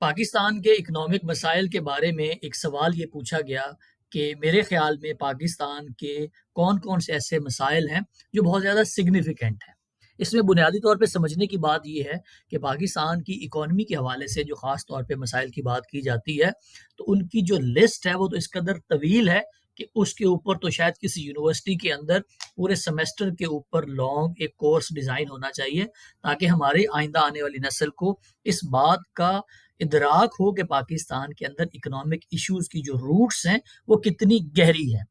پاکستان کے اکنامک مسائل کے بارے میں ایک سوال یہ پوچھا گیا کہ میرے خیال میں پاکستان کے کون کون سے ایسے مسائل ہیں جو بہت زیادہ سگنیفیکنٹ ہیں۔ اس میں بنیادی طور پہ سمجھنے کی بات یہ ہے کہ پاکستان کی اکانومی کے حوالے سے جو خاص طور پہ مسائل کی بات کی جاتی ہے تو ان کی جو لسٹ ہے وہ تو اس قدر طویل ہے کہ اس کے اوپر تو شاید کسی یونیورسٹی کے اندر پورے سیمسٹر کے اوپر لانگ ایک کورس ڈیزائن ہونا چاہیے، تاکہ ہماری آئندہ آنے والی نسل کو اس بات کا ادراک ہو کہ پاکستان کے اندر اکنامک ایشوز کی جو روٹس ہیں وہ کتنی گہری ہیں۔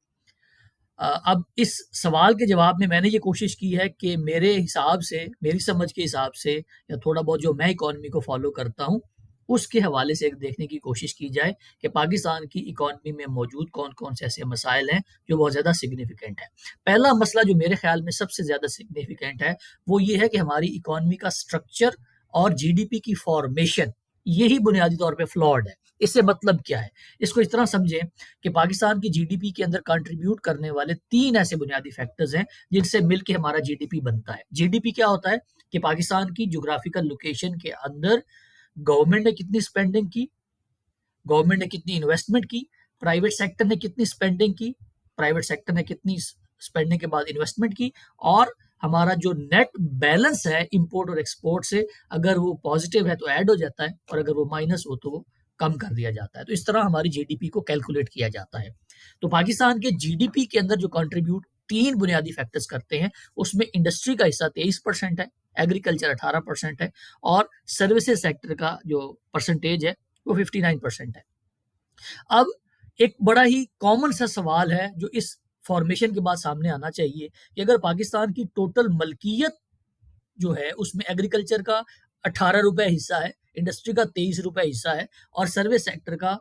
اب اس سوال کے جواب میں نے یہ کوشش کی ہے کہ میرے حساب سے، میری سمجھ کے حساب سے، یا تھوڑا بہت جو میں اکانومی کو فالو کرتا ہوں اس کے حوالے سے ایک دیکھنے کی کوشش کی جائے کہ پاکستان کی اکانومی میں موجود کون کون سے ایسے مسائل ہیں جو بہت زیادہ سگنیفیکنٹ ہیں۔ پہلا مسئلہ جو میرے خیال میں سب سے زیادہ سگنیفیکنٹ ہے وہ یہ ہے کہ ہماری اکانومی کا سٹرکچر اور جی ڈی پی کی فارمیشن یہی بنیادی طور پہ فلاڈ ہے۔ اس سے مطلب کیا ہے؟ اس کو اس طرح سمجھیں کہ پاکستان کی جی ڈی پی کے اندر کنٹریبیوٹ کرنے والے 3 ایسے بنیادی فیکٹرز ہیں جن سے مل کے ہمارا جی ڈی پی بنتا ہے۔ جی ڈی پی کیا ہوتا ہے کہ پاکستان کی جغرافیکل لوکیشن کے اندر گورنمنٹ نے کتنی سپینڈنگ کی، گورنمنٹ نے کتنی انویسٹمنٹ کی، پرائیویٹ سیکٹر نے کتنی سپینڈنگ کی، پرائیویٹ سیکٹر نے کتنی سپینڈنگ کے بعد انویسٹمنٹ کی، اور ہمارا جو نیٹ بیلنس ہے امپورٹ اور ایکسپورٹ سے اگر وہ پازیٹیو ہے تو ایڈ ہو جاتا ہے، اور اگر وہ مائنس ہو تو وہ کم کر دیا جاتا ہے۔ تو اس طرح ہماری جی ڈی پی کو کیلکولیٹ کیا جاتا ہے۔ تو پاکستان کے جی ڈی پی کے اندر جو کنٹریبیوٹ 3 بنیادی فیکٹرز کرتے ہیں اس میں انڈسٹری کا حصہ 23% ہے، ایگریکلچر 18% ہے، اور سروسز سیکٹر کا جو پرسنٹیج ہے وہ 59% ہے۔ اب ایک بڑا ہی کامن سا سوال ہے جو اس فارمیشن کے بعد سامنے آنا چاہیے کہ اگر پاکستان کی ٹوٹل ملکیت جو ہے اس میں ایگریکلچر کا 18 روپے حصہ ہے، انڈسٹری کا 23 روپے حصہ ہے، اور سروس سیکٹر کا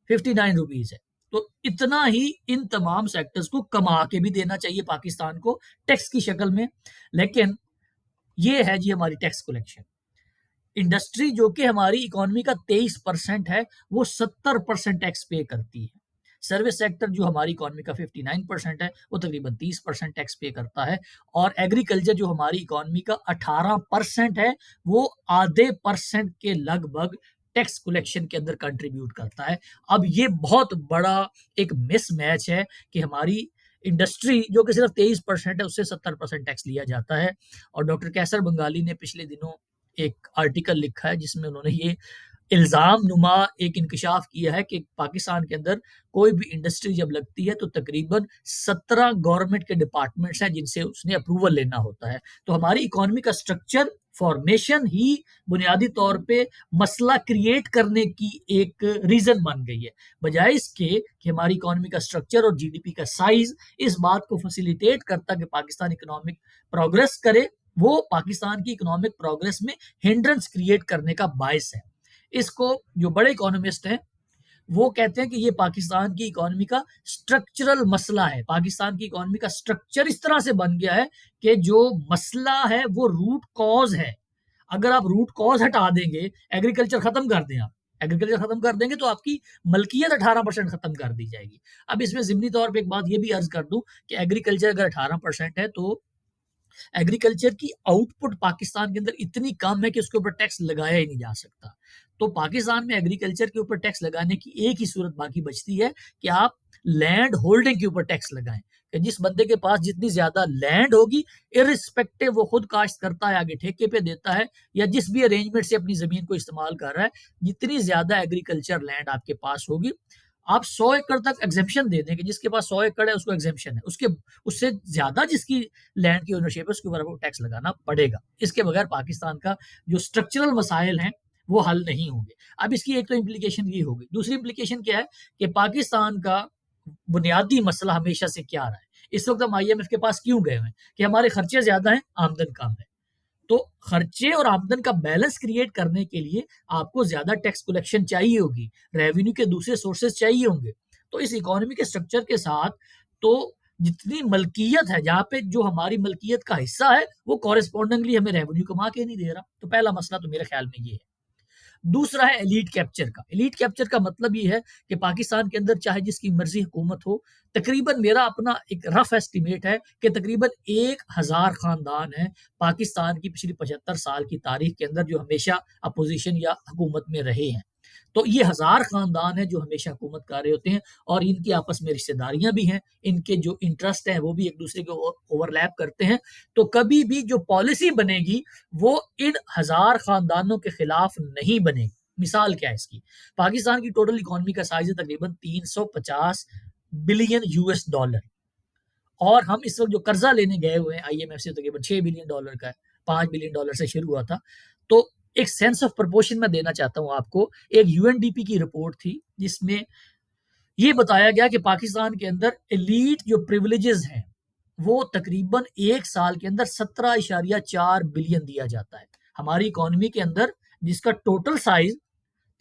59 روپیز ہے، تو اتنا ہی ان تمام سیکٹرز کو کما کے بھی دینا چاہیے پاکستان کو ٹیکس کی شکل میں۔ لیکن یہ ہے جی ہماری ٹیکس کلیکشن۔ انڈسٹری جو کہ ہماری اکانومی کا 23% ہے وہ 70% ٹیکس پے کرتی ہے۔ سروس سیکٹر جو ہماری اکانومی کا 59% ہے وہ تقریباً 30% ٹیکس پے کرتا ہے، اور ایگریکلچر جو ہماری اکانومی کا 18% ہے وہ آدھے پرسنٹ کے لگ بھگ ٹیکس کلیکشن کے اندر کنٹریبیوٹ کرتا ہے۔ اب یہ بہت بڑا ایک مس میچ ہے کہ ہماری انڈسٹری جو کہ صرف 23% ہے اس سے 70% ٹیکس لیا جاتا ہے۔ اور ڈاکٹر کیسر بنگالی نے پچھلے دنوں ایک آرٹیکل لکھا ہے جس میں انہوں نے یہ الزام نما ایک انکشاف کیا ہے کہ پاکستان کے اندر کوئی بھی انڈسٹری جب لگتی ہے تو تقریباً 17 گورنمنٹ کے ڈپارٹمنٹس ہیں جن سے اس نے اپروول لینا ہوتا ہے۔ تو ہماری اکانومی کا سٹرکچر فارمیشن ہی بنیادی طور پہ مسئلہ کریٹ کرنے کی ایک ریزن بن گئی ہے، بجائے اس کے کہ ہماری اکانومی کا سٹرکچر اور جی ڈی پی کا سائز اس بات کو فیسیلیٹیٹ کرتا کہ پاکستان اکنامک پروگرس کرے، وہ پاکستان کی اکنامک پروگرس میں ہنڈرنس کریٹ کرنے کا باعث ہے۔ اس کو جو بڑے اکانومسٹ ہیں وہ کہتے ہیں کہ یہ پاکستان کی اکانومی کا سٹرکچرل مسئلہ ہے۔ پاکستان کی اکانومی کا سٹرکچر اس طرح سے بن گیا ہے کہ جو مسئلہ ہے وہ روٹ کاز ہے۔ اگر آپ روٹ کاز ہٹا دیں گے، ایگریکلچر ختم کر دیں، آپ ایگریکلچر ختم کر دیں گے تو آپ کی ملکیت 18% ختم کر دی جائے گی۔ اب اس میں ضمنی طور پہ ایک بات یہ بھی عرض کر دوں کہ ایگریکلچر اگر 18% ہے تو ایگریکلچر کی آؤٹ پٹ پاکستان کے اندر اتنی کم ہے کہ اس کے اوپر ٹیکس لگایا ہی نہیں جا سکتا۔ تو پاکستان میں ایگریکلچر کے اوپر ٹیکس لگانے کی ایک ہی صورت باقی بچتی ہے کہ آپ لینڈ ہولڈنگ کے اوپر ٹیکس لگائیں، کہ جس بندے کے پاس جتنی زیادہ لینڈ ہوگی ارسپیکٹو وہ خود کاشت کرتا ہے، آگے ٹھیکے پہ دیتا ہے یا جس بھی ارینجمنٹ سے اپنی زمین کو استعمال کر رہا ہے، جتنی زیادہ ایگریکلچر لینڈ آپ کے پاس ہوگی آپ 100 ایکڑ تک ایگزمپشن دے دیں کہ جس کے پاس 100 ایکڑ ہے اس کو ایگزمپشن ہے، اس سے زیادہ جس کی لینڈ کی اونرشپ ہے اس کے اوپر وہ ٹیکس لگانا پڑے گا۔ اس کے بغیر پاکستان کا جو سٹرکچرل مسائل ہیں وہ حل نہیں ہوں گے۔ اب اس کی ایک تو امپلیکیشن یہ ہوگی، دوسری امپلیکیشن کیا ہے کہ پاکستان کا بنیادی مسئلہ ہمیشہ سے کیا رہا ہے؟ اس وقت ہم آئی ایم ایف کے پاس کیوں گئے ہوئے ہیں کہ ہمارے خرچے زیادہ ہیں، آمدن کم ہے۔ تو خرچے اور آمدن کا بیلنس کریٹ کرنے کے لیے آپ کو زیادہ ٹیکس کلیکشن چاہیے ہوگی، ریونیو کے دوسرے سورسز چاہیے ہوں گے۔ تو اس اکانومی کے سٹرکچر کے ساتھ تو جتنی ملکیت ہے، جہاں پہ جو ہماری ملکیت کا حصہ ہے وہ کورسپونڈنگلی ہمیں ریونیو کما کے نہیں دے رہا۔ تو پہلا مسئلہ تو میرے خیال میں یہ ہے۔ دوسرا ہے ایلیٹ کیپچر کا۔ ایلیٹ کیپچر کا مطلب یہ ہے کہ پاکستان کے اندر چاہے جس کی مرضی حکومت ہو، تقریباً میرا اپنا ایک رف ایسٹیمیٹ ہے کہ تقریباً 1000 خاندان ہیں پاکستان کی پچھلی 75 سال کی تاریخ کے اندر جو ہمیشہ اپوزیشن یا حکومت میں رہے ہیں۔ تو یہ ہزار خاندان ہیں جو ہمیشہ حکومت کر رہے ہوتے ہیں، اور ان کی آپس میں رشتہ داریاں بھی ہیں، ان کے جو انٹرسٹ ہیں وہ بھی ایک دوسرے کو اوور لیپ کرتے ہیں. تو کبھی بھی جو پالیسی بنے گی وہ ان ہزار خاندانوں کے خلاف نہیں بنے گی. مثال کیا ہے اس کی؟ پاکستان کی ٹوٹل اکانومی کا سائز ہے تقریباً $350 بلین، اور ہم اس وقت جو قرضہ لینے گئے ہوئے ہیں آئی ایم ایف سے تقریباً $6 بلین کا ہے، $5 بلین سے شروع ہوا تھا. تو ایک سینس آف پرپورشن میں دینا چاہتا ہوں آپ کو. ایک یو این ڈی پی کی رپورٹ تھی جس میں یہ بتایا گیا کہ پاکستان کے اندر ایلیٹ جو پریولیجز ہیں وہ تقریباً ایک سال کے اندر 17.4 بلین دیا جاتا ہے. ہماری اکانومی کے اندر جس کا ٹوٹل سائز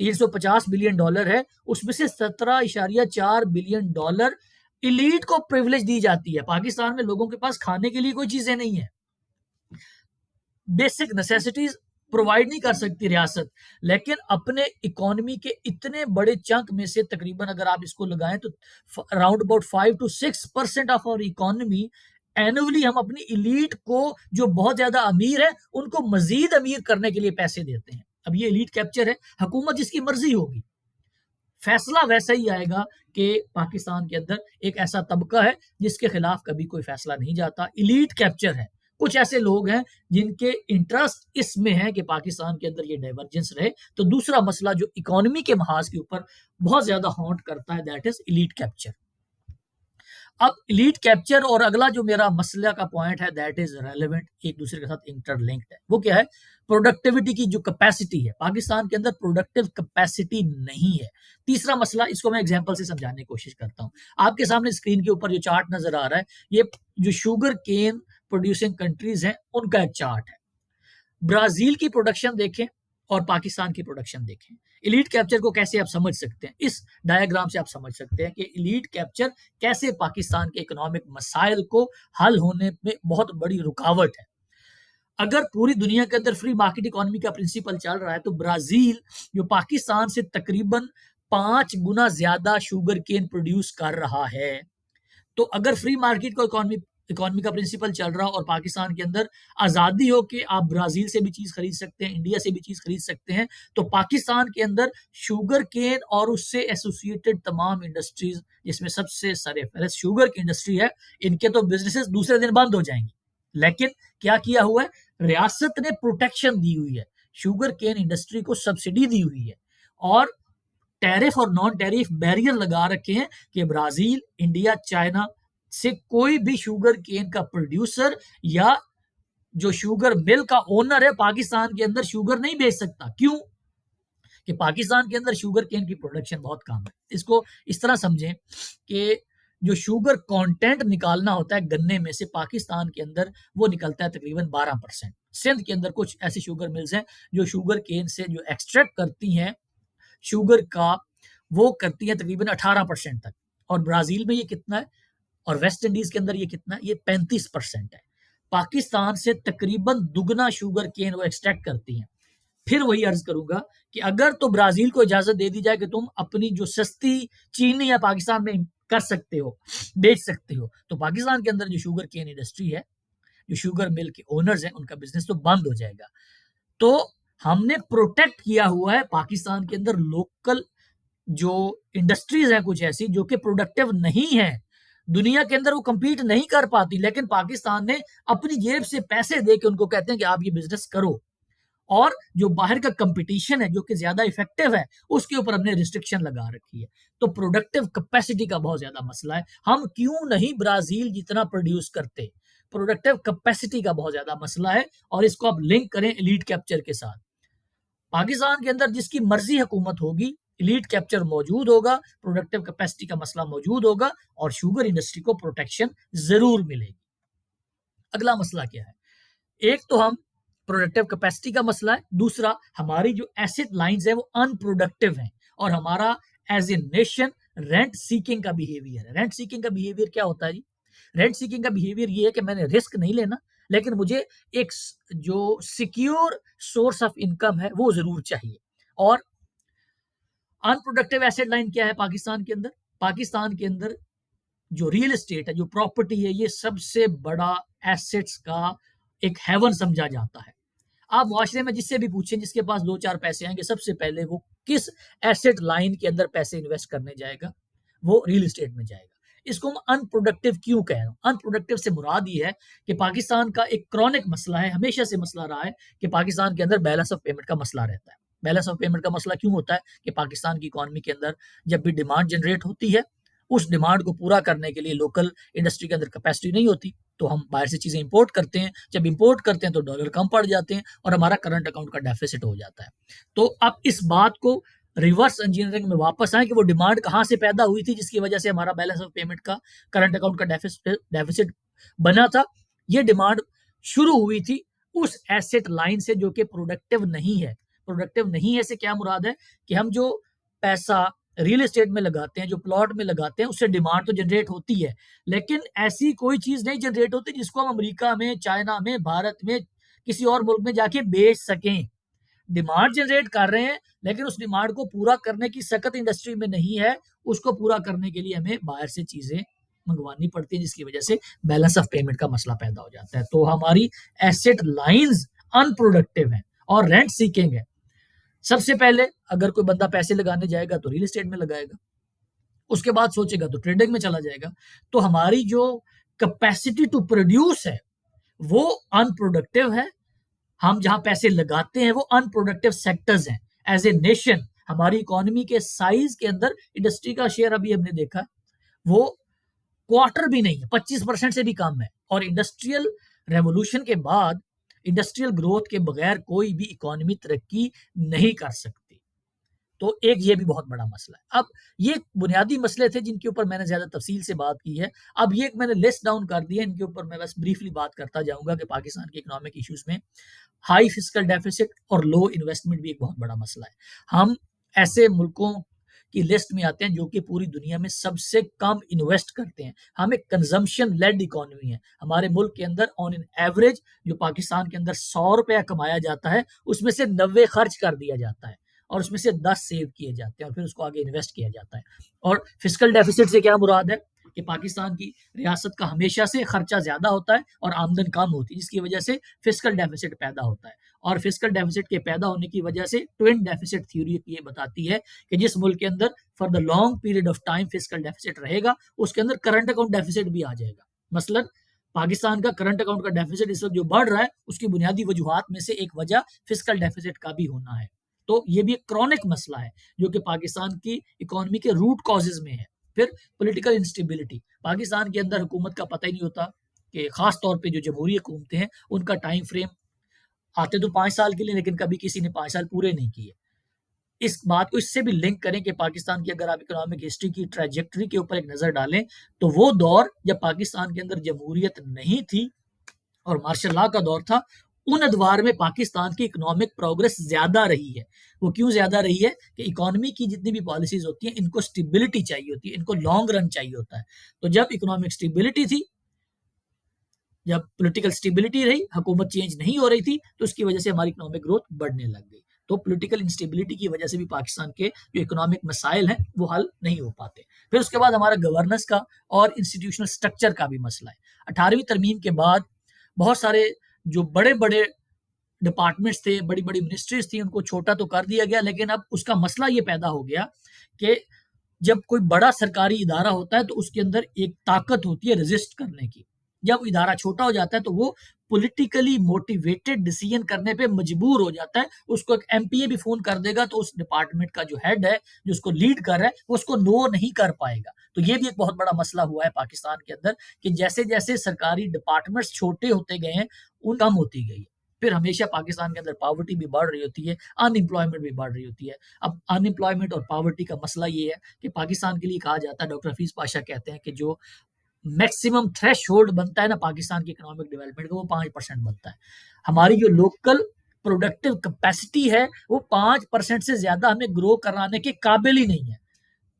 $350 بلین ہے، اس میں سے $17.4 بلین ایلیٹ کو پریولیج دی جاتی ہے. پاکستان میں لوگوں کے پاس کھانے کے لیے کوئی چیزیں نہیں ہیں، بیسک نیسیسٹیز پرووائڈ نہیں کر سکتی ریاست، لیکن اپنے اکانومی کے اتنے بڑے چنک میں سے تقریباً اگر آپ اس کو لگائیں تو اراؤنڈ اباؤٹ 5 to 6% آف اور اکانومی اینولی ہم اپنی ایلیٹ کو جو بہت زیادہ امیر ہے ان کو مزید امیر کرنے کے لیے پیسے دیتے ہیں. اب یہ ایلیٹ کیپچر ہے، حکومت جس کی مرضی ہوگی، فیصلہ ویسا ہی آئے گا کہ پاکستان کے اندر ایک ایسا طبقہ ہے جس کے خلاف کبھی کوئی فیصلہ نہیں جاتا. ایلیٹ کیپچر ہے. کچھ ایسے لوگ ہیں جن کے انٹرسٹ اس میں ہے کہ پاکستان کے اندر یہ ڈائیورجنس رہے. تو دوسرا مسئلہ جو اکانومی کے محاذ کے اوپر بہت زیادہ ہانٹ کرتا ہے دیٹ از ایلیٹ کیپچر. اب ایلیٹ کیپچر اور اگلا جو میرا مسئلہ کا پوائنٹ ہے دیٹ از ریلیونٹ، ایک دوسرے کے ساتھ انٹر لنکڈ ہے. وہ کیا ہے؟ پروڈکٹیوٹی کی جو کیپیسٹی ہے پاکستان کے اندر پروڈکٹیو کیپیسٹی نہیں ہے. تیسرا مسئلہ، اس کو میں ایگزامپل سے سمجھانے کی کوشش کرتا ہوں. آپ کے سامنے اسکرین کے اوپر جو چارٹ نظر آ رہا ہے یہ جو شوگر کین پروڈیوسنگ کنٹریز ہیں ان کا ایک چارٹ ہے. برازیل کی پروڈکشن دیکھیں اور پاکستان کی پروڈکشن دیکھیں. ایلیٹ کیپچر کو کیسے آپ سمجھ سکتے ہیں؟ اس ڈائیگرام سے آپ سمجھ سکتے ہیں کہ ایلیٹ کیپچر کیسے پاکستان کے اکنامک مسائل کو حل ہونے میں بہت بڑی رکاوٹ ہے. اگر پوری دنیا کے اندر فری مارکیٹ اکانومی کا پرنسپل چل رہا ہے تو برازیل جو پاکستان سے تقریباً 5 گنا زیادہ شوگر کین پروڈیوس کر رہا ہے، تو اگر فری مارکیٹ کو اکانومی کا پرنسپل چل رہا اور پاکستان کے اندر آزادی ہو کہ آپ برازیل سے بھی چیز خرید سکتے ہیں، انڈیا سے بھی چیز خرید سکتے ہیں، تو پاکستان کے اندر شوگر کین اور اس سے ایسوسیٹڈ تمام انڈسٹریز جس میں سب سے سر فہرست شوگر کی انڈسٹری ہے، ان کے تو بزنسز دوسرے دن بند ہو جائیں گے. لیکن کیا کیا ہوا ہے؟ ریاست نے پروٹیکشن دی ہوئی ہے، شوگر کین انڈسٹری کو سبسڈی دی ہوئی ہے، اور ٹیرف اور نان ٹیرف بیریئر لگا رکھے ہیں کہ برازیل، انڈیا، چائنا سے کوئی بھی شوگر کین کا پروڈیوسر یا جو شوگر مل کا اونر ہے پاکستان کے اندر شوگر نہیں بیچ سکتا. کیوں؟ کہ پاکستان کے اندر شوگر کین کی پروڈکشن بہت کم ہے. اس کو اس طرح سمجھیں کہ جو شوگر کانٹینٹ نکالنا ہوتا ہے گنے میں سے پاکستان کے اندر وہ نکلتا ہے تقریباً 12%. سندھ کے اندر کچھ ایسی شوگر ملز ہیں جو شوگر کین سے جو ایکسٹریکٹ کرتی ہیں شوگر کا وہ کرتی ہیں تقریباً 18% تک. اور برازیل میں یہ کتنا ہے اور ویسٹ انڈیز کے اندر یہ کتنا ہے؟ یہ 35% ہے. پاکستان سے تقریباً دگنا شوگر کین وہ ایکسٹریکٹ کرتی ہیں. پھر وہی عرض کروں گا کہ اگر تو برازیل کو اجازت دے دی جائے کہ تم اپنی جو سستی چینی یا پاکستان میں کر سکتے ہو، بیچ سکتے ہو، تو پاکستان کے اندر جو شوگر کین انڈسٹری ہے، جو شوگر مل کے اونرز ہیں، ان کا بزنس تو بند ہو جائے گا. تو ہم نے پروٹیکٹ کیا ہوا ہے پاکستان کے اندر لوکل جو انڈسٹریز ہیں کچھ ایسی جو کہ پروڈکٹیو نہیں ہیں، دنیا کے اندر وہ کمپیٹ نہیں کر پاتی، لیکن پاکستان نے اپنی جیب سے پیسے دے کے ان کو کہتے ہیں کہ آپ یہ بزنس کرو. اور جو باہر کا کمپٹیشن ہے جو کہ زیادہ افیکٹو ہے اس کے اوپر ہم نے ریسٹرکشن لگا رکھی ہے. تو پروڈکٹیو کیپیسٹی کا بہت زیادہ مسئلہ ہے. ہم کیوں نہیں برازیل جتنا پروڈیوس کرتے؟ پروڈکٹیو کیپیسٹی کا بہت زیادہ مسئلہ ہے، اور اس کو آپ لنک کریں ایلیٹ کیپچر کے ساتھ. پاکستان کے اندر جس کی مرضی حکومت ہوگی ایلیٹ کیپچر موجود ہوگا، پروڈکٹیو کیپیسٹی کا مسئلہ موجود ہوگا، اور شوگر انڈسٹری کو پروٹیکشن ضرور ملے گی. اگلا مسئلہ کیا ہے؟ ایک تو ہم پروڈکٹیو کیپیسٹی کا مسئلہ ہے، دوسرا ہماری جو ایسٹ لائنز ہیں وہ ان پروڈکٹیو ہیں، اور ہمارا as a nation rent seeking کا بیہیویئر ہے. رینٹ سیکنگ کا بیہیویئر کیا ہوتا ہے جی؟ رینٹ سیکنگ کا بیہیویئر یہ ہے کہ میں نے رسک نہیں لینا، لیکن مجھے ایک جو سیکیور سورس آف انکم ہے وہ ضرور چاہیے. اور ان پروڈکٹیو ایسٹ لائن کیا ہے پاکستان کے اندر؟ پاکستان کے اندر جو ریل اسٹیٹ ہے، جو پراپرٹی ہے، یہ سب سے بڑا ایسٹس کا ایک ہیون سمجھا جاتا ہے. آپ معاشرے میں جس سے بھی پوچھیں، جس کے پاس 2-4 پیسے آئیں گے، سب سے پہلے وہ کس ایسٹ لائن کے اندر پیسے انویسٹ کرنے جائے گا؟ وہ ریل اسٹیٹ میں جائے گا۔ اس کو ہم ان پروڈکٹیو کیوں کہہ رہا ہوں؟ ان پروڈکٹیو سے مراد یہ ہے کہ پاکستان کا ایک کرونک مسئلہ ہے، ہمیشہ سے مسئلہ رہا ہے کہ پاکستان کے اندر بیلنس آف پیمنٹ کا مسئلہ رہتا ہے۔ بیلنس آف پیمنٹ کا مسئلہ کیوں ہوتا ہے؟ کہ پاکستان کی اکانومی کے اندر جب بھی ڈیمانڈ جنریٹ ہوتی ہے، اس ڈیمانڈ کو پورا کرنے کے لیے لوکل انڈسٹری کے اندر کیپیسٹی نہیں ہوتی، تو ہم باہر سے چیزیں امپورٹ کرتے ہیں۔ جب امپورٹ کرتے ہیں تو ڈالر کم پڑ جاتے ہیں اور ہمارا کرنٹ اکاؤنٹ کا ڈیفیسٹ ہو جاتا ہے۔ تو اب اس بات کو ریورس انجینئرنگ میں واپس آئیں کہ وہ ڈیمانڈ کہاں سے پیدا ہوئی تھی جس کی وجہ سے ہمارا بیلنس آف پیمنٹ کا کرنٹ اکاؤنٹ کا ڈیفیسٹ بنا تھا۔ یہ ڈیمانڈ شروع ہوئی تھی اس ایسٹ لائن سے جو کہ پروڈکٹیو نہیں ہے۔ پروڈکٹیو نہیں ہے سے کیا مراد ہے؟ کہ ہم جو پیسہ ریل اسٹیٹ میں لگاتے ہیں، جو پلاٹ میں لگاتے ہیں، اس سے ڈیمانڈ تو جنریٹ ہوتی ہے، لیکن ایسی کوئی چیز نہیں جنریٹ ہوتی جس کو ہم امریکہ میں، چائنا میں، بھارت میں، کسی اور ملک میں جا کے بیچ سکیں۔ ڈیمانڈ جنریٹ کر رہے ہیں لیکن اس ڈیمانڈ کو پورا کرنے کی سخت انڈسٹری میں نہیں ہے، اس کو پورا کرنے کے لیے ہمیں باہر سے چیزیں منگوانی پڑتی ہیں، جس کی وجہ سے بیلنس آف پیمنٹ کا مسئلہ پیدا ہو جاتا ہے۔ تو ہماری ایسٹ لائنز ان پروڈکٹیو ہیں اور رینٹ سیکنگ ہے۔ سب سے پہلے اگر کوئی بندہ پیسے لگانے جائے گا تو ریل اسٹیٹ میں لگائے گا، اس کے بعد سوچے گا تو ٹریڈنگ میں چلا جائے گا۔ تو ہماری جو کیپیسٹی ٹو پروڈیوس ہے وہ ان پروڈکٹیو ہے۔ ہم جہاں پیسے لگاتے ہیں وہ ان پروڈکٹیو سیکٹرز ہیں۔ ایز اے نیشن ہماری اکانومی کے سائز کے اندر انڈسٹری کا شیئر ابھی ہم نے دیکھا وہ کوارٹر بھی نہیں ہے، 25% سے بھی کم ہے، اور انڈسٹریل ریولوشن کے بعد انڈسٹریل گروتھ کے بغیر کوئی بھی اکانومی ترقی نہیں کر سکتی۔ تو ایک یہ بھی بہت بڑا مسئلہ ہے۔ اب یہ بنیادی مسئلے تھے جن کے اوپر میں نے زیادہ تفصیل سے بات کی ہے۔ اب یہ میں نے لسٹ ڈاؤن کر دی ہے، ان کے اوپر میں بس بریفلی بات کرتا جاؤں گا کہ پاکستان کے اکنامک ایشوز میں ہائی فسکل ڈیفیسٹ اور لو انویسٹمنٹ بھی ایک بہت بڑا مسئلہ ہے۔ ہم ایسے ملکوں کی لسٹ میں آتے ہیں جو کہ پوری دنیا میں سب سے کم انویسٹ کرتے ہیں۔ ہم ایک کنزمپشن لیڈ اکانومی ہے۔ ہمارے ملک کے اندر آن این ایوریج جو پاکستان کے اندر 100 روپیہ کمایا جاتا ہے اس میں سے 90 خرچ کر دیا جاتا ہے اور اس میں سے 10 سیو کیے جاتے ہیں اور پھر اس کو آگے انویسٹ کیا جاتا ہے۔ اور فسکل ڈیفیسٹ سے کیا مراد ہے؟ کہ پاکستان کی ریاست کا ہمیشہ سے خرچہ زیادہ ہوتا ہے اور آمدن کم ہوتی ہے، جس کی وجہ سے فسکل ڈیفیسٹ پیدا ہوتا ہے۔ اور فسکل ڈیفیسٹ کے پیدا ہونے کی وجہ سے ٹوین ڈیفیسٹ تھیوری یہ بتاتی ہے کہ جس ملک کے اندر for the long period of time fiscal deficit رہے گا اس کے اندر کرنٹ اکاؤنٹ ڈیفیسٹ بھی آ جائے گا۔ مثلا پاکستان کا کرنٹ اکاؤنٹ کا ڈیفیسٹ اس وقت جو بڑھ رہا ہے اس کی بنیادی وجوہات میں سے ایک وجہ فسکل ڈیفیسٹ کا بھی ہونا ہے۔ تو یہ بھی ایک کرونک مسئلہ ہے جو کہ پاکستان کی اکانومی کے روٹ کازز میں ہے۔ پھر پولیٹیکل انسٹیبلٹی، پاکستان کے اندر حکومت کا پتہ ہی نہیں ہوتا کہ خاص طور پہ جو جمہوری حکومتیں ہیں ان کا ٹائم فریم آتے تو 5 سال کے لیے لیکن کبھی کسی نے 5 سال پورے نہیں کیے۔ اس بات کو اس سے بھی لنک کریں کہ پاکستان کی اگر آپ اکنامک ہسٹری کی ٹریجیکٹری کے اوپر ایک نظر ڈالیں تو وہ دور جب پاکستان کے اندر جمہوریت نہیں تھی اور مارشل لاء کا دور تھا، ان ادوار میں پاکستان کی اکنامک پروگرس زیادہ رہی ہے۔ وہ کیوں زیادہ رہی ہے؟ کہ اکانومی کی جتنی بھی پالیسیز ہوتی ہیں ان کو سٹیبلٹی چاہیے ہوتی ہے، ان کو لانگ رن چاہیے ہوتا ہے۔ تو جب اکنامک سٹیبلٹی تھی، جب پولیٹیکل سٹیبلٹی رہی، حکومت چینج نہیں ہو رہی تھی، تو اس کی وجہ سے ہماری اکنامک گروتھ بڑھنے لگ گئی۔ تو پولیٹیکل انسٹیبلٹی کی وجہ سے بھی پاکستان کے جو اکنامک مسائل ہیں وہ حل نہیں ہو پاتے۔ پھر اس کے بعد ہمارا گورننس کا اور انسٹیٹیوشنل سٹرکچر کا بھی مسئلہ ہے۔ 18ویں ترمیم کے بعد بہت سارے جو بڑے بڑے ڈپارٹمنٹس تھے، بڑی بڑی منسٹریز تھیں، ان کو چھوٹا تو کر دیا گیا، لیکن اب اس کا مسئلہ یہ پیدا ہو گیا کہ جب کوئی بڑا سرکاری ادارہ ہوتا ہے تو اس کے اندر ایک طاقت ہوتی ہے ریزسٹ کرنے کی۔ جب ادارہ چھوٹا ہو جاتا ہے تو وہ پولیٹیکلی موٹیویٹڈ ڈیسیژن کرنے پہ مجبور ہو جاتا ہے۔ اس کو ایک ایم پی اے بھی فون کر دے گا تو اس ڈپارٹمنٹ کا جو ہیڈ ہے، جو اس کو لیڈ کر رہا ہے، وہ اس کو نو نہیں کر پائے گا۔ تو یہ بھی ایک بہت بڑا مسئلہ ہوا ہے پاکستان کے اندر کہ جیسے جیسے سرکاری ڈپارٹمنٹس چھوٹے ہوتے گئے ہیں ان کم ہوتی گئی ہے۔ پھر ہمیشہ پاکستان کے اندر پاورٹی بھی بڑھ رہی ہوتی ہے، ان امپلائمنٹ بھی بڑھ رہی ہوتی ہے۔ اب ان امپلائمنٹ اور پاورٹی کا مسئلہ یہ ہے کہ پاکستان کے لیے کہا جاتا ہے، ڈاکٹر حفیظ پاشا کہتے ہیں کہ جو میکسیمم تھریش ہولڈ بنتا ہے نا پاکستان کی اکنامک ڈیولپمنٹ کا، وہ 5% بنتا ہے۔ ہماری جو لوکل پروڈکٹیو کیپیسٹی ہے وہ 5% سے زیادہ ہمیں گرو کرانے کے قابل ہی نہیں ہے۔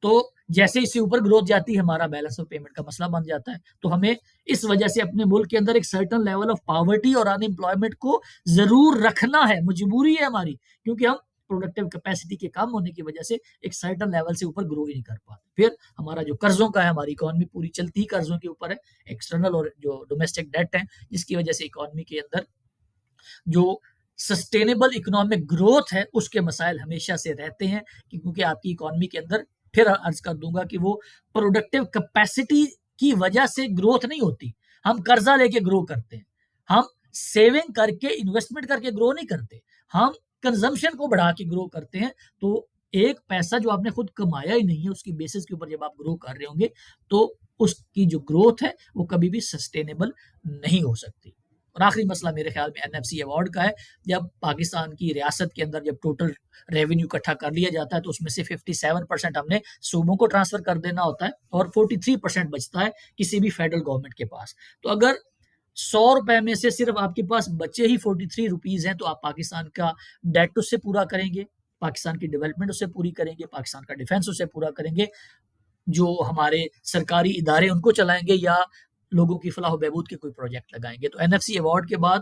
تو جیسے اس سے اوپر گروتھ جاتی ہے ہمارا بیلنس آف پیمنٹ کا مسئلہ بن جاتا ہے۔ تو ہمیں اس وجہ سے اپنے ملک کے اندر ایک سرٹن لیول آف پاورٹی اور ان امپلائمنٹ کو ضرور رکھنا ہے، مجبوری ہے ہماری، کیونکہ ہم پروڈکٹیو کیپیسٹی کے کم ہونے کی وجہ سے ایک سرٹن لیول سے اوپر گرو ہی نہیں کر پاتے۔ پھر ہمارا جو قرضوں کا ہے، ہماری اکانومی پوری چلتی ہی قرضوں کے اوپر ہے، ایکسٹرنل اور جو ڈومیسٹک ڈیٹ ہے، جس کی وجہ سے اکانومی کے اندر جو سسٹینیبل اکنامک گروتھ ہے اس کے مسائل ہمیشہ سے رہتے ہیں، کیونکہ آپ کی اکانومی کے اندر پھر عرض کر دوں گا کہ وہ پروڈکٹیو کیپیسٹی کی وجہ سے گروتھ نہیں ہوتی. ہم قرضہ لے کے گرو کرتے ہیں، ہم سیونگ کر کے انویسٹمنٹ کر کے گرو نہیں کرتے، ہم کنزمپشن کو بڑھا کے گرو کرتے ہیں. تو ایک پیسہ جو آپ نے خود کمایا ہی نہیں ہے اس کی بیسس کے اوپر جب آپ گرو کر رہے ہوں گے تو اس کی جو گروتھ ہے وہ کبھی بھی سسٹینیبل نہیں ہو سکتی. اور آخری مسئلہ میرے خیال میں NFC ایوارڈ کا ہے. جب پاکستان کی ریاست کے اندر جب ٹوٹل ریونیو اکٹھا کر لیا جاتا ہے تو اس میں سے 57% ہم نے صوبوں کو ٹرانسفر کر دینا ہوتا ہے اور 43% بچتا ہے کسی بھی فیڈرل گورنمنٹ کے پاس. تو اگر 100 روپے میں سے صرف آپ کے پاس بچے ہی 43 روپیز ہیں تو آپ پاکستان کا ڈیٹ اس سے پورا کریں گے، پاکستان کی ڈیولپمنٹ اس سے پوری کریں گے، پاکستان کا ڈیفنس اس سے پورا کریں گے، جو ہمارے سرکاری ادارے ان کو چلائیں گے، یا لوگوں کی فلاح و بہبود کے کوئی پروجیکٹ لگائیں گے. تو NFC ایوارڈ کے بعد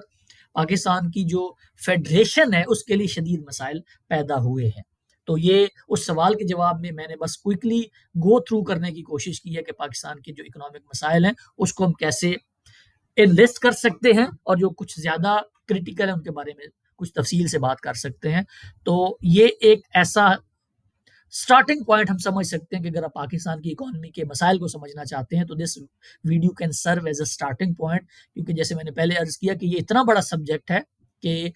پاکستان کی جو فیڈریشن ہے اس کے لیے شدید مسائل پیدا ہوئے ہیں. تو یہ اس سوال کے جواب میں نے بس کوئکلی گو تھرو کرنے کی کوشش کی ہے کہ پاکستان کے جو اکنامک مسائل ہیں اس کو ہم کیسے انلسٹ کر سکتے ہیں، اور جو کچھ زیادہ کریٹیکل ہیں ان کے بارے میں کچھ تفصیل سے بات کر سکتے ہیں. تو یہ ایک ایسا اسٹارٹنگ پوائنٹ ہم سمجھ سکتے ہیں کہ اگر آپ پاکستان کی اکانومی کے مسائل کو سمجھنا چاہتے ہیں تو this video can serve as a starting point. کیونکہ جیسے میں نے پہلے عرض کیا کہ یہ اتنا بڑا سبجیکٹ ہے کہ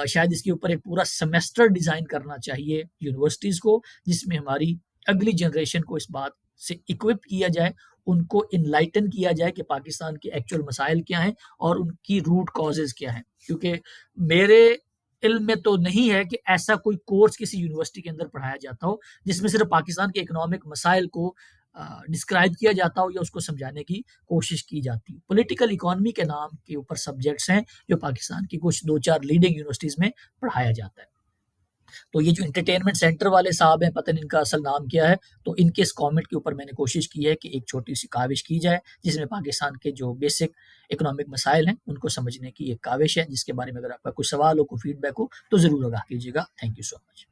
شاید اس کے اوپر ایک پورا سیمیسٹر ڈیزائن کرنا چاہیے یونیورسٹیز کو، جس میں ہماری اگلی جنریشن کو اس بات سے اکوپ کیا جائے، ان کو انلائٹن کیا جائے کہ پاکستان کے ایکچوئل مسائل کیا ہیں اور ان کی روٹ کازز کیا ہیں. کیونکہ میرے علم میں تو نہیں ہے کہ ایسا کوئی کورس کسی یونیورسٹی کے اندر پڑھایا جاتا ہو جس میں صرف پاکستان کے اکنامک مسائل کو ڈسکرائب کیا جاتا ہو یا اس کو سمجھانے کی کوشش کی جاتی. پولیٹیکل اکانومی کے نام کے اوپر سبجیکٹس ہیں جو پاکستان کی کچھ 2-4 لیڈنگ یونیورسٹیز میں پڑھایا جاتا ہے. تو یہ جو انٹرٹینمنٹ سینٹر والے صاحب ہیں، پتہ نہیں ان کا اصل نام کیا ہے، تو ان کے اس کامنٹ کے اوپر میں نے کوشش کی ہے کہ ایک چھوٹی سی کاوش کی جائے جس میں پاکستان کے جو بیسک اکنامک مسائل ہیں ان کو سمجھنے کی ایک کاوش ہے، جس کے بارے میں اگر آپ کا کوئی سوال ہو، کوئی فیڈ بیک ہو تو ضرور آگاہ کیجیے گا. Thank you so much.